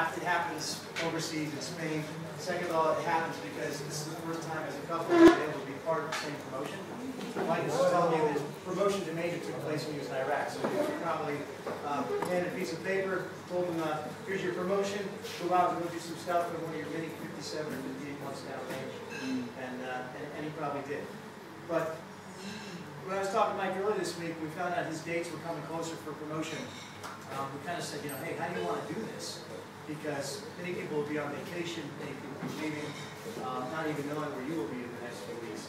It happens overseas in Spain. Second of all, it happens because this is the first time as a couple we've been able to be part of the same promotion. Mike was telling me that promotion to major took place when he was in Iraq, so he probably handed a piece of paper, told him, here's your promotion, go out and go do some stuff in one of your many 57 or 58 months down range, and he probably did. But when I was talking to Mike earlier this week, we found out his dates were coming closer for promotion. We kind of said, hey, how do you want to do this? Because many people will be on vacation, many people will be leaving, not even knowing where you will be in the next few weeks.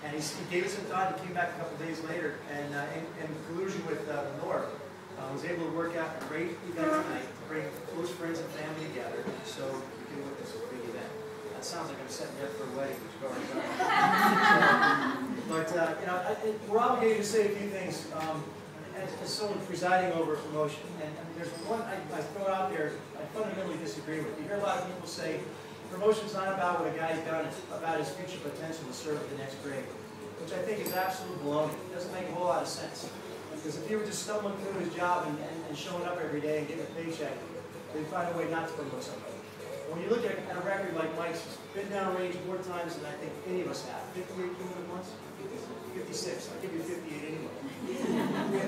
And he gave us some thought. He came back a couple days later, and in collusion with Lenore, was able to work out a great event tonight to bring close friends and family together so we can witness a big event. That sounds like I'm setting you up for a wedding, which you've already done. But we're obligated to say a few things as someone presiding over a promotion. And there's one I throw out there I fundamentally disagree with. You hear a lot of people say promotion's not about what a guy's done, it's about his future potential to serve at the next grade, which I think is absolute baloney. It doesn't make a whole lot of sense. Because if he were just stumbling through his job and showing up every day and getting a paycheck, they'd find a way not to promote somebody. When you look at a record like Mike's, he's been downrange more times than I think any of us have. 58 cumulative months? 56. I'll give you 58 anyway.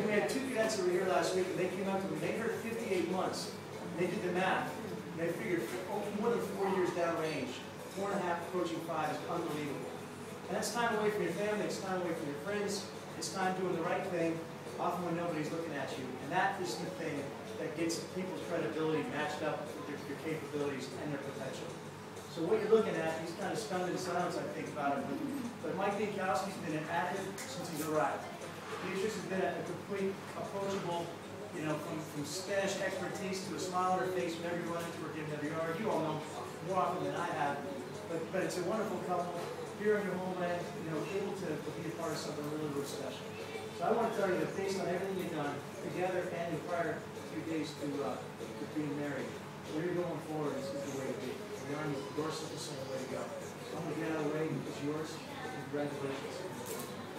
We had two cadets that were here last week, and they came up to me. They heard 58 months. And they did the math. And they figured more than 4 years downrange, 4.5 approaching 5 is unbelievable. And that's time away from your family. It's time away from your friends. It's time doing the right thing, often when nobody's looking at you. And that is the thing that gets people's credibility matched up with your capabilities and their potential. So what you're looking at, he's kind of stunned in silence, I think, about it. But Mike Biankowski's been an addict since he's arrived. Beatrice has been a complete, approachable, from Spanish expertise to a smile on her face whenever you run into her, give her yard. You all know more often than I have. But it's a wonderful couple here in your homeland, able to be a part of something really, really special. So I want to tell you that based on everything you've done together and in prior few days to being married, where you're going forward is the way to be. The Army endorses the same way to go. So I'm going to get out of the way. It's yours. Congratulations.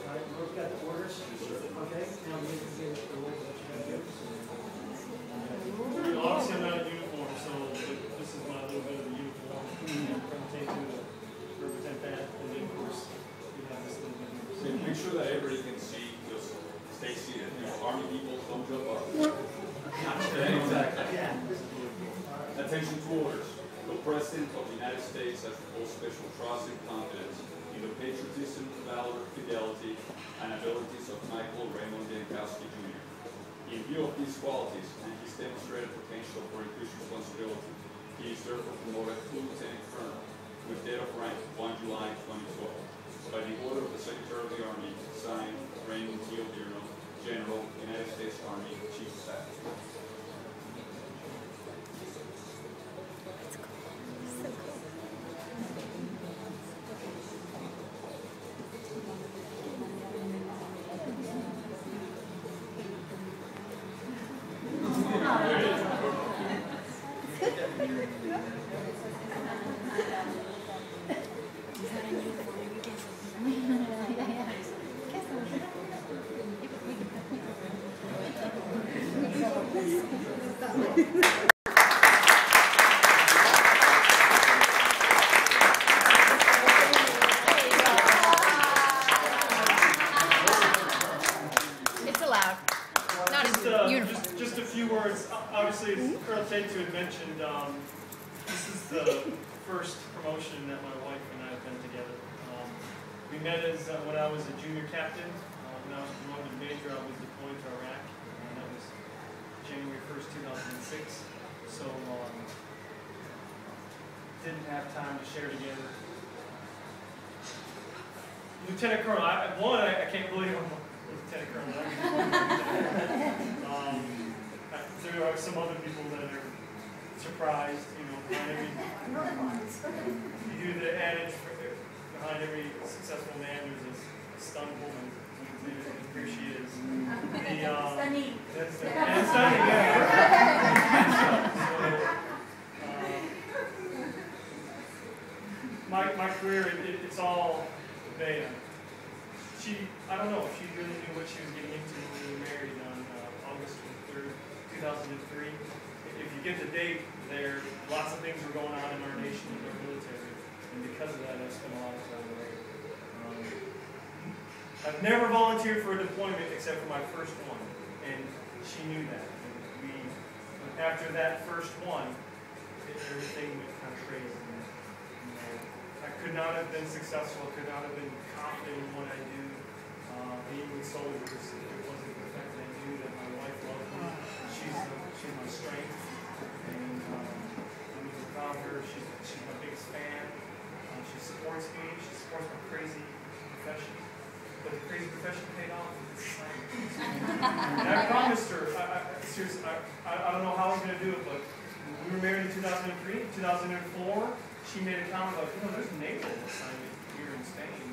All right, we've got the orders. Okay, now we need to get the way that you're going to do. Obviously, I'm not in uniform, so this is my little bit of the uniform. From take to represent that, and then of course we have this little bit. So make sure that everybody can see. Just stay seated. Army people, don't jump up. Exactly. Yeah. Attention to orders. The President of the United States has full special trust and confidence in the patriotism, valor, fidelity, and abilities of Michael Raymond Biankowski, Jr. In view of these qualities and his demonstrated potential for increased responsibility, he is therefore promoted to Lieutenant Colonel with date of rank 1 July 2012. By the order of the Secretary of the Army, signed Raymond T. O'Dearno, General, United States Army, Chief of Staff. Just a few words. Obviously, as Colonel Tatum had mentioned, this is the first promotion that my wife and I have been together. We met as when I was a junior captain. When I was promoted to major, I was deployed to Iraq, and that was January 1st, 2006. So didn't have time to share together. Lieutenant Colonel, I can't believe I'm Lieutenant Colonel. There are some other people that are surprised, behind every, you do the adage, behind every successful man there's a stunned woman. And here she is. Stunning. And stunning, yeah. My career, it's all bad. I don't know if she really knew what she was getting into when we were married on August 23rd, 2003. If you get the date there, a things were going on in our nation and our military, and because of that, I spent a lot of time away. I've never volunteered for a deployment except for my first one, and she knew that. And after that first one, everything went kind of crazy. I could not have been successful. I could not have been confident in what I do, being with soldiers. It wasn't the fact that I knew that my wife loved me. She's my strength, and I'm proud of her. She's my biggest fan. She supports me. She supports my crazy profession. But the crazy profession paid off. And I promised her, seriously, I don't know how I was going to do it, but we were married in 2003. 2004, she made a comment like, there's a naval assignment here in Spain.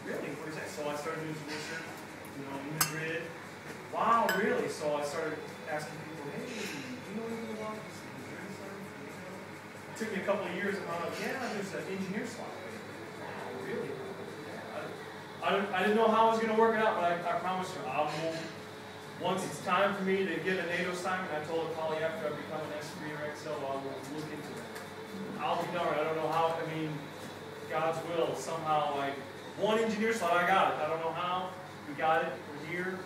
Really? Where's that? So I started doing some research, in Madrid. Wow, really? So I started asking people, hey, do you know anything about this Madrid assignment? It took me a couple of years, and I'm like, yeah, there's an engineer slot. Wow, really? I didn't know how I was going to work it out, but I promised her, once it's time for me to get a NATO assignment, I told Polly after I become an S3 or XO, I will look into it. I'll be darned, I don't know how, God's will, somehow, one engineer slot, I got it. I don't know how, we got it, we're here,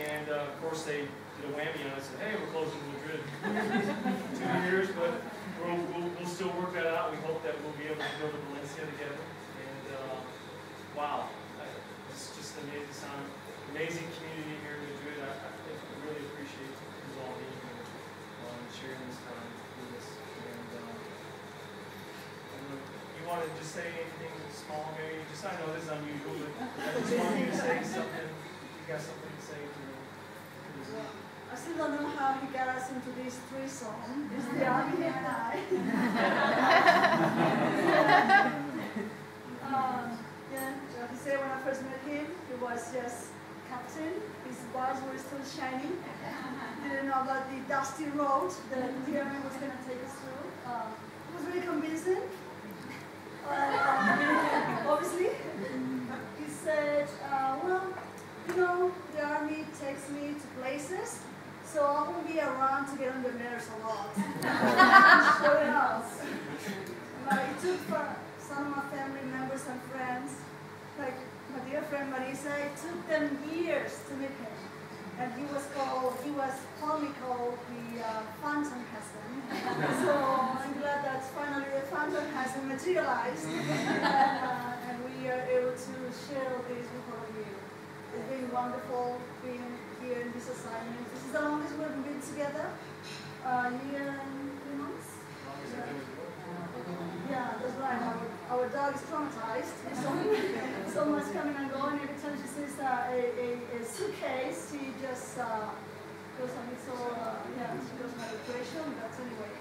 and of course they did a whammy on it and said, hey, we're closing Madrid. 2 years, but we'll still work that out. We hope that we'll be able to go to Valencia together, and wow. It's just amazing community here in Madrid. I really appreciate you all being here and sharing this time with us. And you want to just say anything small, maybe? I know this is unusual, but I just want you to say something. You got something to say to I still don't know how he got us into this threesome. It's the Army and I. Like I said, when I first met him, he was just captain. His bars were still shining. Didn't know about the dusty road that the Army was going to take us through. It was really convincing. Obviously, he said, well, the Army takes me to places, so I won't be around to get on the nerves a lot. Sure enough. It took some of my family members and friends, like my dear friend Marisa, it took them years to meet him. And he was fondly called the Phantom Husband. So I'm glad that finally the Phantom hasn't materialized. And we are able to share this with all of you. It's been wonderful being here in this assignment. This is the longest we've been together. Year and 3 months. Yeah, that's right. Our dog is traumatized. So much coming and going. Every time she sees a suitcase, she just goes on its own, she goes on a depression. But anyway,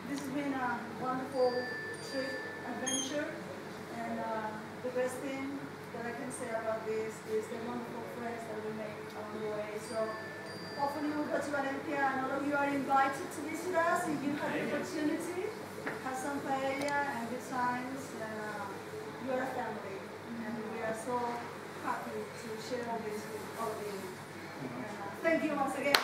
this has been a wonderful trip, adventure, and the best thing that I can say about this is the wonderful friends that we make along the way. So hopefully we'll go to Valencia, and all of you are invited to visit us if you have the opportunity. Have some paella and good times, and you are a family, and we are so happy to share all this with all of you. And, thank you once again.